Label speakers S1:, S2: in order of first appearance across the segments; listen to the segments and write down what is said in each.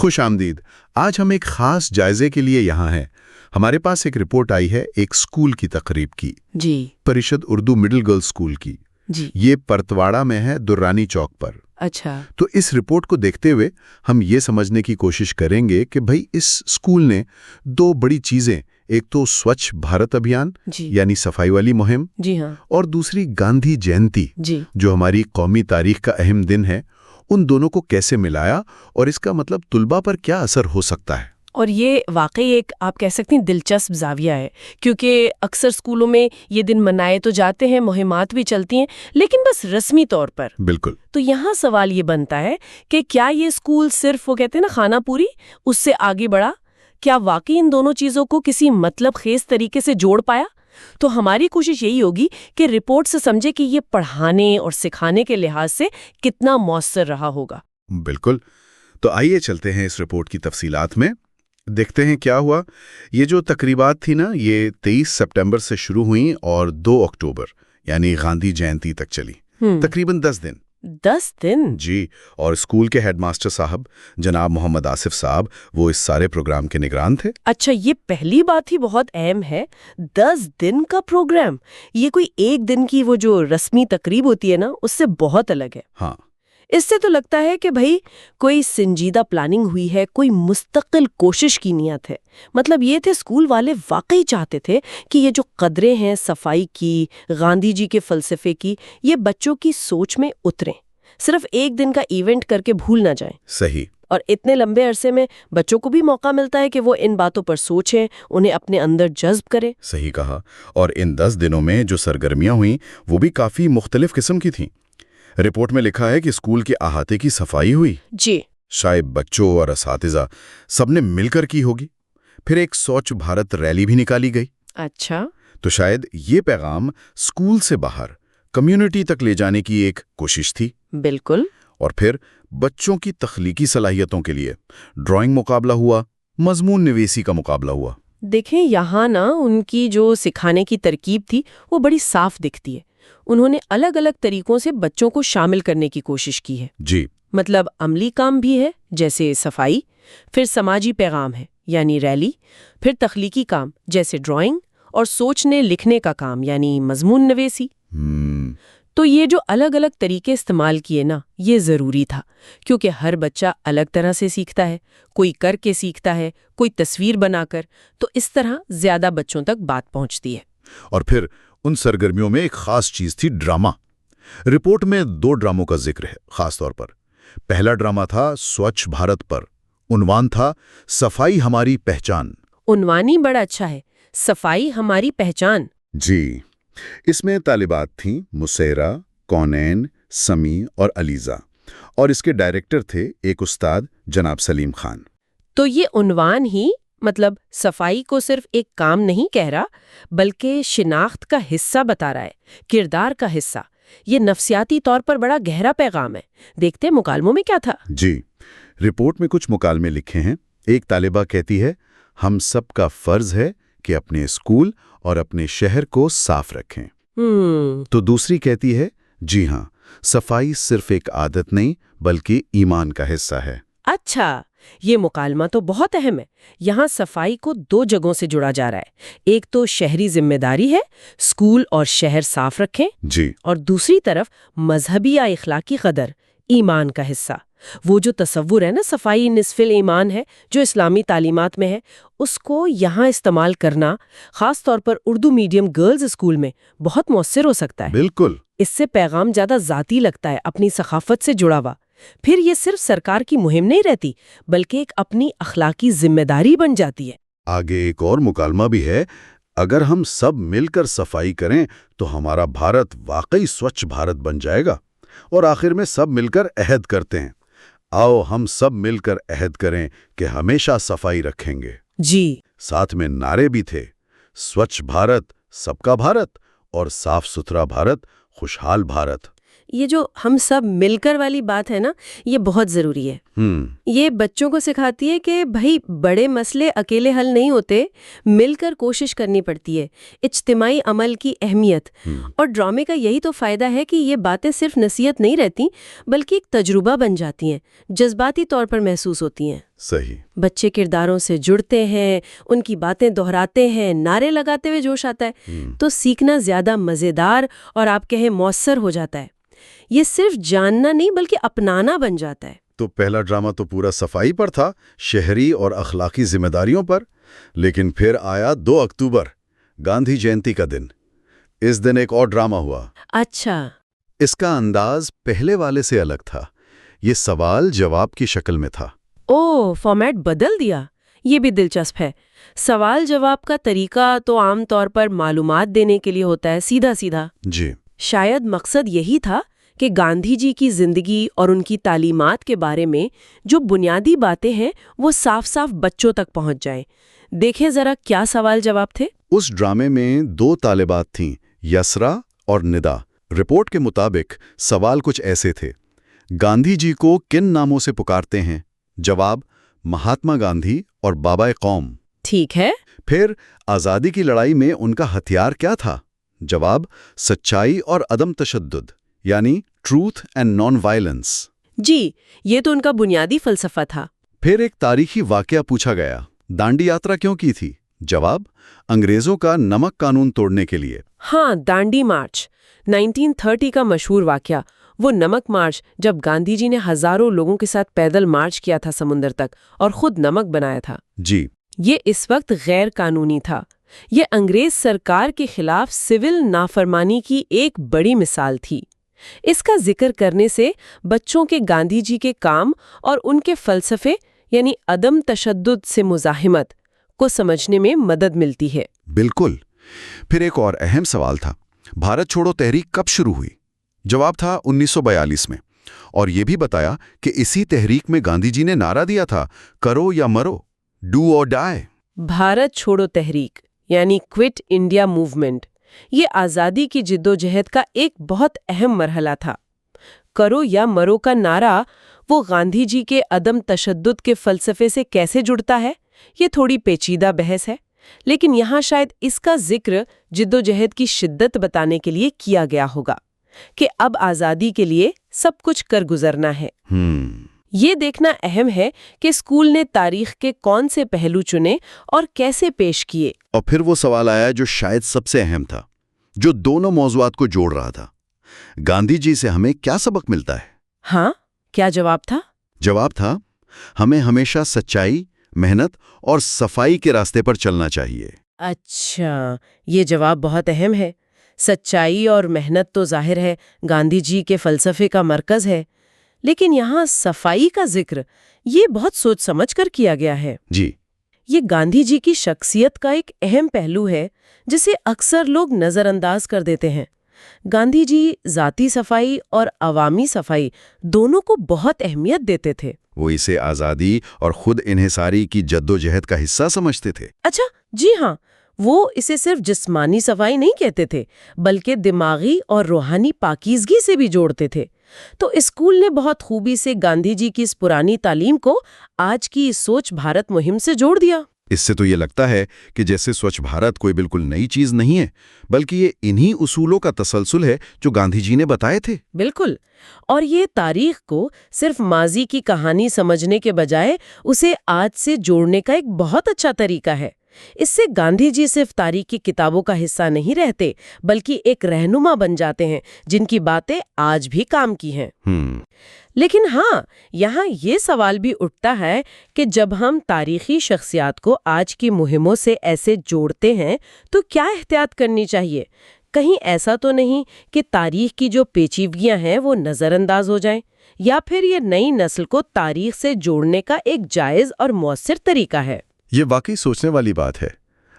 S1: خوش آمدید. آج ہم ایک خاص جائزے کے لیے یہاں ہیں. ہمارے پاس ایک رپورٹ آئی ہے ایک اسکول کی تقریب کی.
S2: جی.
S1: پریشد اردو مڈل گرلز اسکول کی.
S2: جی.
S1: یہ پرتواڑا میں ہے، درانی چوک پر.
S2: اچھا.
S1: تو اس رپورٹ کو دیکھتے ہوئے ہم یہ سمجھنے کی کوشش کریں گے کہ بھئی اس اسکول نے دو بڑی چیزیں، ایک تو سوچھ بھارت ابھیان
S2: جی.
S1: یعنی صفائی والی مہم،
S2: جی ہاں.
S1: اور دوسری گاندھی جینتی
S2: جی.
S1: جو ہماری قومی تاریخ کا اہم دن ہے، ان دونوں کو کیسے ملایا اور اس کا مطلب طلباء پر کیا اثر ہو سکتا ہے.
S2: اور یہ واقعی ایک آپ کہہ سکتے ہیں دلچسپ زاویہ ہے، کیونکہ اکثر اسکولوں میں یہ دن منائے تو جاتے ہیں، مہمات بھی چلتی ہیں، لیکن بس رسمی طور پر.
S1: بالکل.
S2: تو یہاں سوال یہ بنتا ہے کہ کیا یہ اسکول صرف وہ کہتے ہیں نا خانہ پوری، اس سے آگے بڑھا؟ کیا واقعی ان دونوں چیزوں کو کسی مطلب خیز طریقے سے جوڑ پایا؟ تو ہماری کوشش یہی ہوگی کہ رپورٹ سے سمجھے کہ یہ پڑھانے اور سکھانے کے لحاظ سے کتنا مؤثر رہا ہوگا.
S1: بالکل. تو آئیے چلتے ہیں اس رپورٹ کی تفصیلات میں، دیکھتے ہیں کیا ہوا. یہ جو تقریبات تھی نا، یہ 23 سپٹمبر سے شروع ہوئیں اور 2 اکتوبر یعنی گاندھی جینتی تک چلی. تقریباً 10 دن.
S2: 10 دن؟
S1: جی. اور اسکول کے ہیڈ ماسٹر صاحب جناب محمد آصف صاحب وہ اس سارے پروگرام کے نگران تھے.
S2: اچھا، یہ پہلی بات ہی بہت اہم ہے. 10 دن کا پروگرام، یہ کوئی ایک دن کی وہ جو رسمی تقریب ہوتی ہے نا، اس سے بہت الگ ہے.
S1: ہاں.
S2: اس سے تو لگتا ہے کہ بھئی کوئی سنجیدہ پلاننگ ہوئی ہے، کوئی مستقل کوشش کی نیت ہے. مطلب یہ تھے اسکول والے واقعی چاہتے تھے کہ یہ جو قدریں ہیں صفائی کی، گاندھی جی کے فلسفے کی، یہ بچوں کی سوچ میں اتریں، صرف ایک دن کا ایونٹ کر کے بھول نہ جائیں.
S1: صحیح.
S2: اور اتنے لمبے عرصے میں بچوں کو بھی موقع ملتا ہے کہ وہ ان باتوں پر سوچیں، انہیں اپنے اندر جذب کریں.
S1: صحیح کہا. اور ان 10 دنوں میں جو سرگرمیاں ہوئیں وہ بھی کافی مختلف قسم کی تھیں. رپورٹ میں لکھا ہے کہ اسکول کے احاطے کی صفائی ہوئی.
S2: جی.
S1: شاید بچوں اور اساتذہ سب نے مل کر کی ہوگی. پھر ایک سوچھ بھارت ریلی بھی نکالی گئی.
S2: اچھا.
S1: تو شاید یہ پیغام اسکول سے باہر کمیونٹی تک لے جانے کی ایک کوشش تھی.
S2: بالکل.
S1: اور پھر بچوں کی تخلیقی صلاحیتوں کے لیے ڈرائنگ مقابلہ ہوا، مضمون نویسی کا مقابلہ ہوا.
S2: دیکھیں یہاں نا ان کی جو سکھانے کی ترکیب تھی وہ بڑی صاف دکھتی ہے. انہوں نے الگ الگ طریقوں سے بچوں کو شامل کرنے کی کوشش کی ہے.
S1: جی.
S2: مطلب عملی کام بھی ہے جیسے صفائی، پھر سماجی پیغام ہے یعنی ریلی، پھر تخلیقی کام جیسے ڈرائنگ، اور سوچنے لکھنے کا کام یعنی مضمون نویسی. تو یہ جو الگ الگ طریقے استعمال کیے نا، یہ ضروری تھا، کیونکہ ہر بچہ الگ طرح سے سیکھتا ہے. کوئی کر کے سیکھتا ہے، کوئی تصویر بنا کر. تو اس طرح زیادہ بچوں تک بات پہنچتی ہے.
S1: اور پھر ان سرگرمیوں میں ایک خاص چیز تھی ڈرامہ. رپورٹ میں 2 ڈراموں کا ذکر ہے خاص طور پر. پہلا ڈرامہ تھا سوچھ بھارت پر. عنوان تھا صفائی ہماری پہچان.
S2: عنوان ہی بڑا اچھا ہے، صفائی ہماری پہچان.
S1: جی. اس میں طالبات تھیں مسیرہ، کونین، سمی اور علیزہ، اور اس کے ڈائریکٹر تھے ایک استاد جناب سلیم خان.
S2: تو یہ عنوان ہی مطلب صفائی کو صرف ایک کام نہیں کہہ رہا، بلکہ شناخت کا حصہ بتا رہا ہے، کردار کا حصہ. یہ نفسیاتی طور پر بڑا گہرا پیغام ہے. دیکھتے مکالموں میں کیا تھا.
S1: جی. رپورٹ میں کچھ مکالمے لکھے ہیں. ایک طالبہ کہتی ہے، ہم سب کا فرض ہے کہ اپنے اسکول اور اپنے شہر کو صاف رکھیں. تو دوسری کہتی ہے، جی ہاں، صفائی صرف ایک عادت نہیں بلکہ ایمان کا حصہ ہے.
S2: اچھا، یہ مکالمہ تو بہت اہم ہے. یہاں صفائی کو 2 جگہوں سے جڑا جا رہا ہے. ایک تو شہری ذمہ داری ہے، اسکول اور شہر صاف رکھیں.
S1: جی.
S2: اور دوسری طرف مذہبی یا اخلاقی قدر، ایمان کا حصہ. وہ جو تصور ہے نا صفائی نصف الایمان ہے جو اسلامی تعلیمات میں ہے، اس کو یہاں استعمال کرنا خاص طور پر اردو میڈیم گرلز اسکول میں بہت مؤثر ہو سکتا ہے.
S1: بالکل.
S2: اس سے پیغام زیادہ ذاتی لگتا ہے، اپنی ثقافت سے جڑا ہوا. پھر یہ صرف سرکار کی مہم نہیں رہتی بلکہ ایک اپنی اخلاقی ذمہ داری بن جاتی ہے.
S1: آگے ایک اور مکالمہ بھی ہے، اگر ہم سب مل کر صفائی کریں تو ہمارا بھارت واقعی سوچھ بھارت بن جائے گا. اور آخر میں سب مل کر عہد کرتے ہیں، آؤ ہم سب مل کر عہد کریں کہ ہمیشہ صفائی رکھیں گے.
S2: جی.
S1: ساتھ میں نعرے بھی تھے، سوچھ بھارت سب کا بھارت اور صاف ستھرا بھارت خوشحال بھارت.
S2: یہ جو ہم سب مل کر والی بات ہے نا، یہ بہت ضروری ہے۔ یہ بچوں کو سکھاتی ہے کہ بھائی بڑے مسئلے اکیلے حل نہیں ہوتے، مل کر کوشش کرنی پڑتی ہے، اجتماعی عمل کی اہمیت۔ اور ڈرامے کا یہی تو فائدہ ہے کہ یہ باتیں صرف نصیحت نہیں رہتی بلکہ ایک تجربہ بن جاتی ہیں، جذباتی طور پر محسوس ہوتی ہیں۔
S1: صحیح۔
S2: بچے کرداروں سے جڑتے ہیں، ان کی باتیں دہراتے ہیں، نعرے لگاتے ہوئے جوش آتا ہے، تو سیکھنا زیادہ مزیدار اور آپ کہیں مؤثر ہو جاتا ہے۔ یہ صرف جاننا نہیں بلکہ اپنانا بن جاتا ہے۔
S1: تو پہلا ڈرامہ تو پورا صفائی پر تھا، شہری اور اخلاقی ذمہ داریوں پر، لیکن پھر آیا 2 اکتوبر، گاندھی جینتی کا دن۔ اس دن ایک اور ڈرامہ ہوا۔
S2: اچھا۔
S1: اس کا انداز پہلے والے سے الگ تھا، یہ سوال جواب کی شکل میں تھا۔
S2: فارمیٹ بدل دیا، یہ بھی دلچسپ ہے۔ سوال جواب کا طریقہ تو عام طور پر معلومات دینے کے لیے ہوتا ہے، سیدھا سیدھا۔
S1: جی۔
S2: شاید مقصد یہی تھا کہ گاندھی جی کی زندگی اور ان کی تعلیمات کے بارے میں جو بنیادی باتیں ہیں وہ صاف صاف بچوں تک پہنچ جائیں۔ دیکھیں ذرا کیا سوال جواب تھے۔
S1: اس ڈرامے میں 2 طالبات تھیں، یسرا اور ندا۔ رپورٹ کے مطابق سوال کچھ ایسے تھے: گاندھی جی کو کن ناموں سے پکارتے ہیں؟ جواب: مہاتما گاندھی اور بابا قوم۔
S2: ٹھیک ہے۔
S1: پھر آزادی کی لڑائی میں ان کا ہتھیار کیا تھا؟ جواب: سچائی اور عدم تشدد، یعنی ٹروتھ اینڈ نان وائلنس۔
S2: جی، یہ تو ان کا بنیادی فلسفہ تھا۔
S1: پھر ایک تاریخی واقعہ پوچھا گیا: دانڈی یاترا کیوں کی تھی؟ جواب: انگریزوں کا نمک قانون توڑنے کے لیے۔
S2: ہاں، دانڈی مارچ 1930 کا مشہور واقعہ، وہ نمک مارچ جب گاندھی جی نے ہزاروں لوگوں کے ساتھ پیدل مارچ کیا تھا سمندر تک اور خود نمک بنایا تھا۔
S1: جی۔
S2: یہ اس وقت غیر قانونی تھا۔ یہ انگریز سرکار کے خلاف سول نافرمانی کی ایک بڑی مثال تھی۔ اس کا ذکر کرنے سے بچوں کے گاندھی جی کے کام اور ان کے فلسفے یعنی عدم تشدد سے مزاحمت کو سمجھنے میں مدد ملتی ہے۔
S1: بالکل۔ پھر ایک اور اہم سوال تھا: بھارت چھوڑو تحریک کب شروع ہوئی؟ جواب تھا 1942 میں، اور یہ بھی بتایا کہ اسی تحریک میں گاندھی جی نے نعرہ دیا تھا: کرو یا مرو، ڈو اور ڈائی۔
S2: بھارت چھوڑو تحریک یعنی کوئٹ انڈیا موومنٹ، یہ آزادی کی جدوجہد کا ایک بہت اہم مرحلہ تھا۔ کرو یا مرو کا نعرہ وہ گاندھی جی کے عدم تشدد کے فلسفے سے کیسے جڑتا ہے، یہ تھوڑی پیچیدہ بحث ہے، لیکن یہاں شاید اس کا ذکر جدوجہد کی شدت بتانے کے لیے کیا گیا ہوگا کہ اب آزادی کے لیے سب کچھ کر گزرنا ہے۔ یہ دیکھنا اہم ہے کہ اسکول نے تاریخ کے کون سے پہلو چنے اور کیسے پیش کیے۔
S1: اور پھر وہ سوال آیا جو شاید سب سے اہم تھا، جو دونوں موضوعات کو جوڑ رہا تھا: گاندھی جی سے ہمیں کیا سبق ملتا ہے؟
S2: ہاں، کیا جواب تھا؟
S1: جواب تھا: ہمیں ہمیشہ سچائی، محنت اور صفائی کے راستے پر چلنا چاہیے۔
S2: اچھا، یہ جواب بہت اہم ہے۔ سچائی اور محنت تو ظاہر ہے گاندھی جی کے فلسفے کا مرکز ہے، لیکن یہاں صفائی کا ذکر یہ بہت سوچ سمجھ کر کیا گیا ہے۔
S1: جی۔
S2: یہ گاندھی جی کی شخصیت کا ایک اہم پہلو ہے جسے اکثر لوگ نظر انداز کر دیتے ہیں۔ گاندھی جی ذاتی صفائی اور عوامی صفائی دونوں کو بہت اہمیت دیتے تھے۔
S1: وہ اسے آزادی اور خود انحصاری کی جدوجہد کا حصہ سمجھتے تھے۔
S2: اچھا، جی ہاں، وہ اسے صرف جسمانی صفائی نہیں کہتے تھے بلکہ دماغی اور روحانی پاکیزگی سے بھی جوڑتے تھے۔ تو اسکول نے بہت خوبی سے گاندھی جی کی اس پرانی تعلیم کو آج کی اس سوچ بھارت مہم سے جوڑ دیا۔
S1: اس سے تو یہ لگتا ہے کہ جیسے سوچھ بھارت کوئی بالکل نئی چیز نہیں ہے، بلکہ یہ انہی اصولوں کا تسلسل ہے جو گاندھی جی نے بتائے تھے۔
S2: بالکل، اور یہ تاریخ کو صرف ماضی کی کہانی سمجھنے کے بجائے اسے آج سے جوڑنے کا ایک بہت اچھا طریقہ ہے۔ اس سے گاندھی جی صرف تاریخ کی کتابوں کا حصہ نہیں رہتے بلکہ ایک رہنما بن جاتے ہیں جن کی باتیں آج بھی کام کی ہیں۔ لیکن ہاں، یہاں یہ سوال بھی اٹھتا ہے کہ جب ہم تاریخی شخصیات کو آج کی مہموں سے ایسے جوڑتے ہیں تو کیا احتیاط کرنی چاہیے؟ کہیں ایسا تو نہیں کہ تاریخ کی جو پیچیدگیاں ہیں وہ نظر انداز ہو جائیں، یا پھر یہ نئی نسل کو تاریخ سے جوڑنے کا ایک جائز اور مؤثر طریقہ ہے؟ یہ
S1: واقعی سوچنے والی بات ہے۔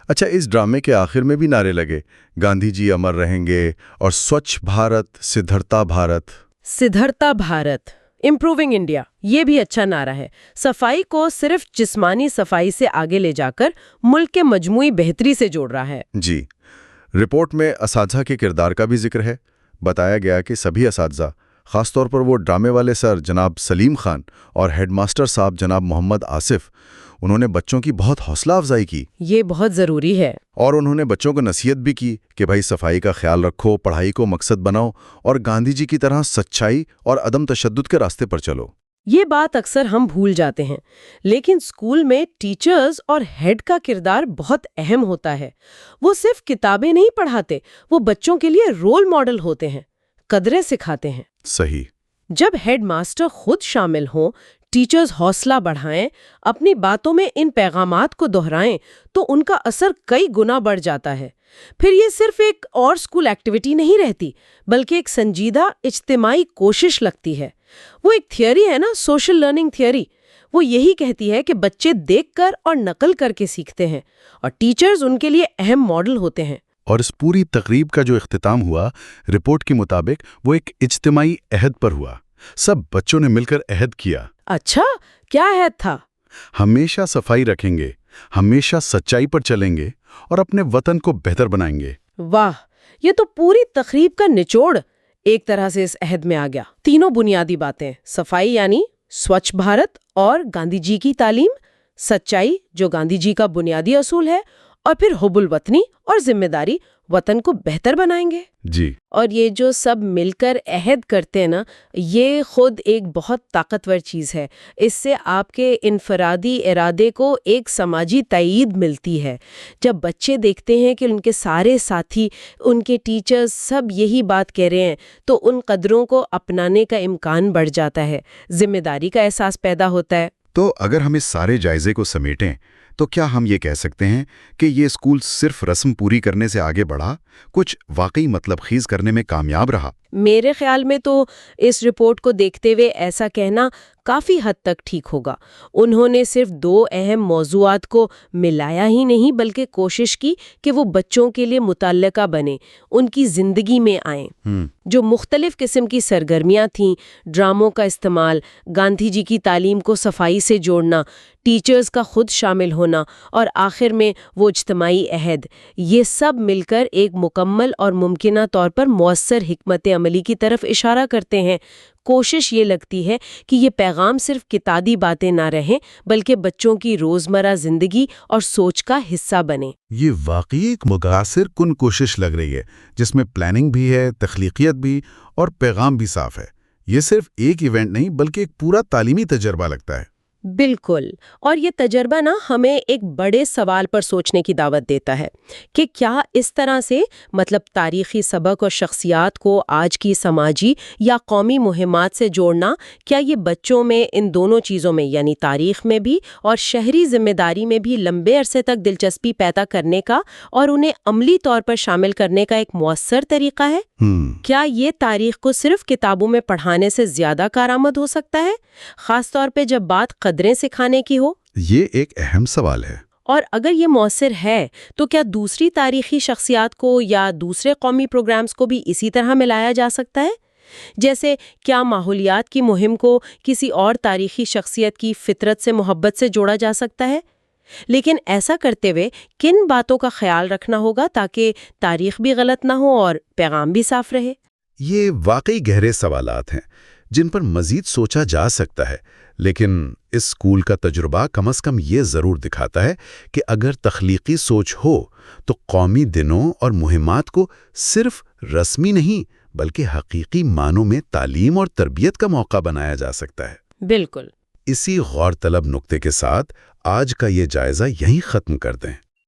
S1: اچھا، اس ڈرامے کے آخر میں بھی نعرے لگے: گاندھی جی امر رہیں گے اور سوچھ بھارت، سدھرتا بھارت۔
S2: سدھرتا بھارت، امپروونگ انڈیا، یہ بھی اچھا نعرہ ہے۔ صفائی کو صرف جسمانی صفائی سے آگے لے جا کر ملک کے مجموعی بہتری سے جوڑ رہا ہے۔
S1: جی۔ رپورٹ میں اساتذہ کے کردار کا بھی ذکر ہے۔ بتایا گیا کہ سبھی اساتذہ خاص طور پر وہ ڈرامے والے سر جناب سلیم خان اور ہیڈ ماسٹر صاحب جناب محمد آصف، انہوں نے بچوں کی بہت حوصلہ افزائی کی.
S2: یہ بہت ضروری ہے.
S1: اور انہوں نے بچوں کو نصیحت بھی کی کہ بھائی صفائی کا خیال رکھو، پڑھائی کو مقصد بناؤ اور گاندھی جی کی طرح سچائی اور عدم تشدد کے راستے پر چلو.
S2: یہ بات اکثر ہم بھول جاتے ہیں، لیکن اسکول میں ٹیچرز اور ہیڈ کا کردار بہت اہم ہوتا ہے. وہ صرف کتابیں نہیں پڑھاتے، وہ بچوں کے لیے رول ماڈل ہوتے ہیں، قدریں سکھاتے ہیں.
S1: صحیح.
S2: جب ہیڈ ماسٹر خود شامل ہوں، ٹیچرز حوصلہ بڑھائیں، اپنی باتوں میں ان پیغامات کو دہرائیں، تو ان کا اثر کئی گنا بڑھ جاتا ہے. پھر یہ صرف ایک اور اسکول ایکٹیویٹی نہیں رہتی، بلکہ ایک سنجیدہ اجتماعی کوشش لگتی ہے. وہ ایک تھیوری ہے نا، سوشل لرننگ تھیوری، وہ یہی کہتی ہے کہ بچے دیکھ کر اور نقل کر کے سیکھتے ہیں، اور ٹیچرز ان کے لیے اہم ماڈل ہوتے ہیں.
S1: اور اس پوری تقریب کا جو اختتام ہوا، رپورٹ کے مطابق وہ ایک اجتماعی عہد پر ہوا. سب بچوں نے مل کر عہد کیا.
S2: اچھا، کیا عہد تھا؟
S1: ہمیشہ صفائی رکھیں گے، ہمیشہ سچائی پر چلیں گے اور اپنے وطن کو بہتر بنائیں گے.
S2: واہ، یہ تو پوری تقریب کا نچوڑ ایک طرح سے اس عہد میں آ گیا. تینوں بنیادی باتیں، صفائی یعنی سوچھ بھارت اور گاندھی جی کی تعلیم، سچائی جو گاندھی جی کا بنیادی اصول ہے، اور پھر حب الوطنی اور ذمہ داری، وطن کو بہتر بنائیں گے.
S1: جی.
S2: اور یہ جو سب مل کر عہد کرتے ہیں نا، یہ خود ایک بہت طاقتور چیز ہے. اس سے آپ کے انفرادی ارادے کو ایک سماجی تائید ملتی ہے. جب بچے دیکھتے ہیں کہ ان کے سارے ساتھی، ان کے ٹیچرز سب یہی بات کہہ رہے ہیں، تو ان قدروں کو اپنانے کا امکان بڑھ جاتا ہے، ذمہ داری کا احساس پیدا ہوتا ہے.
S1: تو اگر ہم اس سارے جائزے کو سمیٹیں تو کیا ہم یہ کہہ سکتے ہیں کہ یہ اسکول صرف رسم پوری کرنے سے آگے بڑھا، کچھ واقعی مطلب خیز کرنے میں کامیاب رہا؟
S2: میرے خیال میں تو اس رپورٹ کو دیکھتے ہوئے ایسا کہنا کافی حد تک ٹھیک ہوگا. انہوں نے صرف 2 اہم موضوعات کو ملایا ہی نہیں، بلکہ کوشش کی کہ وہ بچوں کے لیے متعلقہ بنے، ان کی زندگی میں آئیں. جو مختلف قسم کی سرگرمیاں تھیں، ڈراموں کا استعمال، گاندھی جی کی تعلیم کو صفائی سے جوڑنا، ٹیچرز کا خود شامل ہونا، اور آخر میں وہ اجتماعی عہد، یہ سب مل کر ایک مکمل اور ممکنہ طور پر مؤثر حکمت عملی کی طرف اشارہ کرتے ہیں. کوشش یہ لگتی ہے کہ یہ پیغام صرف کتابی باتیں نہ رہیں، بلکہ بچوں کی روزمرہ زندگی اور سوچ کا حصہ بنے.
S1: یہ واقعی ایک متاثر کن کوشش لگ رہی ہے، جس میں پلاننگ بھی ہے، تخلیقیت بھی، اور پیغام بھی صاف ہے. یہ صرف ایک ایونٹ نہیں بلکہ ایک پورا تعلیمی تجربہ لگتا ہے.
S2: بالکل. اور یہ تجربہ نا ہمیں ایک بڑے سوال پر سوچنے کی دعوت دیتا ہے کہ کیا اس طرح سے تاریخی سبق اور شخصیات کو آج کی سماجی یا قومی مہمات سے جوڑنا، کیا یہ بچوں میں ان دونوں چیزوں میں یعنی تاریخ میں بھی اور شہری ذمہ داری میں بھی لمبے عرصے تک دلچسپی پیدا کرنے کا اور انہیں عملی طور پر شامل کرنے کا ایک مؤثر طریقہ ہے؟ کیا یہ تاریخ کو صرف کتابوں میں پڑھانے سے زیادہ کارآمد ہو سکتا ہے، خاص طور پہ جب بات قدریں سکھانے کی ہو؟
S1: یہ ایک اہم سوال ہے.
S2: اور اگر یہ مؤثر ہے تو کیا دوسری تاریخی شخصیات کو یا دوسرے قومی پروگرامز کو بھی اسی طرح ملایا جا سکتا ہے؟ جیسے کیا ماحولیات کی مہم کو کسی اور تاریخی شخصیت کی فطرت سے محبت سے جوڑا جا سکتا ہے؟ لیکن ایسا کرتے ہوئے کن باتوں کا خیال رکھنا ہوگا تاکہ تاریخ بھی غلط نہ ہو اور پیغام بھی صاف رہے؟
S1: یہ واقعی گہرے سوالات ہیں جن پر مزید سوچا جا سکتا ہے، لیکن اس اسکول کا تجربہ کم از کم یہ ضرور دکھاتا ہے کہ اگر تخلیقی سوچ ہو تو قومی دنوں اور مہمات کو صرف رسمی نہیں بلکہ حقیقی معنوں میں تعلیم اور تربیت کا موقع بنایا جا سکتا ہے.
S2: بالکل.
S1: اسی غور طلب نقطے کے ساتھ آج کا یہ جائزہ یہیں ختم کر دیں.